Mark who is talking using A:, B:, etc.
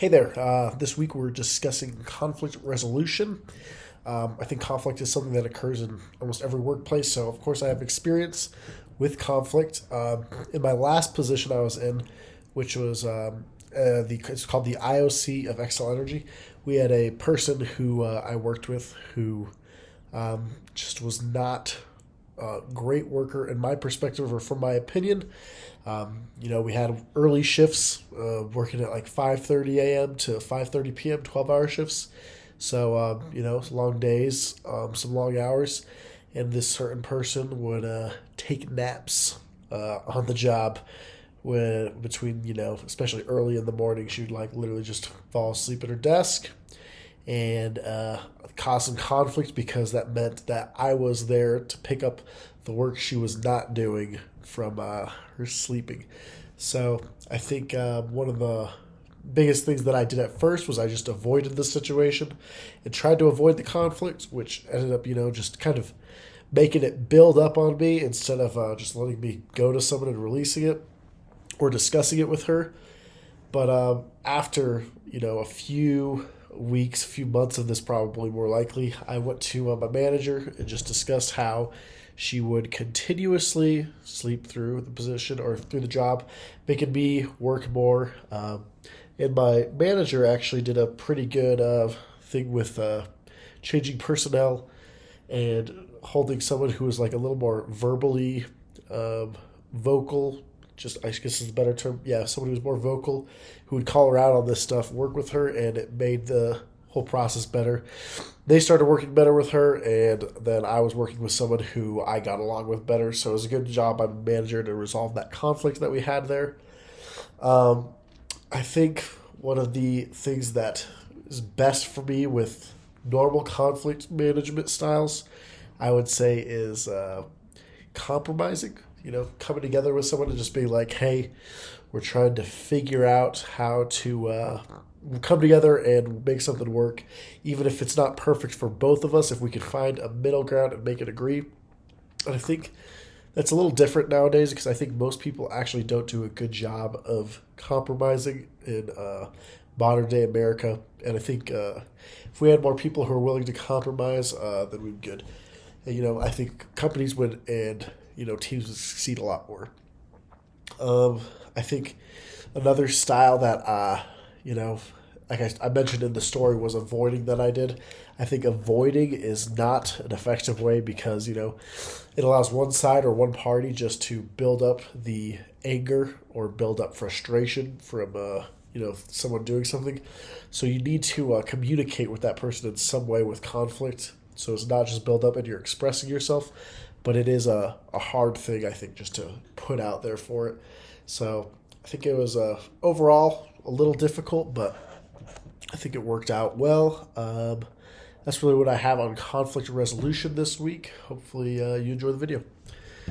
A: Hey there. This week we're discussing conflict resolution. I think conflict is something that occurs in almost every workplace, so of course I have experience with conflict. In my last position I was in, which was it's called the IOC of Excel Energy, we had a person who I worked with who just was not a great worker in my perspective or from my opinion. We had early shifts, working at like 5:30 a.m. to 5:30 p.m., 12-hour shifts. So, long days, some long hours. And this certain person would take naps on the job when between, especially early in the morning. She would like literally just fall asleep at her desk and cause some conflict because that meant that I was there to pick up the work she was not doing from her sleeping. So I think one of the biggest things that I did at first was I just avoided the situation and tried to avoid the conflict, which ended up, just kind of making it build up on me instead of just letting me go to someone and releasing it or discussing it with her. But after, a few weeks, a few months of this, probably more likely, I went to my manager and just discussed how she would continuously sleep through the position or through the job, making me work more. And my manager actually did a pretty good thing with changing personnel and holding someone who was like a little more verbally vocal. Just, I guess is a better term. Yeah, someone who was more vocal, who would call her out on this stuff, work with her, and it made the whole process better. They started working better with her, and then I was working with someone who I got along with better. So it was a good job by the manager to resolve that conflict that we had there. I think one of the things that is best for me with normal conflict management styles, I would say, is compromising. Coming together with someone and just being like, hey, we're trying to figure out how to come together and make something work, even if it's not perfect for both of us, if we can find a middle ground and make it agree. And I think that's a little different nowadays because I think most people actually don't do a good job of compromising in modern day America. And I think if we had more people who are willing to compromise, then we'd be good. And, I think companies would and teams would succeed a lot more. I think another style that like I mentioned in the story, was avoiding that I did. I think avoiding is not an effective way because, it allows one side or one party just to build up the anger or build up frustration from, someone doing something. So you need to communicate with that person in some way with conflict. So it's not just build up and you're expressing yourself, but it is a hard thing, I think, just to put out there for it. So I think it was overall a little difficult, but I think it worked out well. That's really what I have on conflict resolution this week. Hopefully you enjoy the video.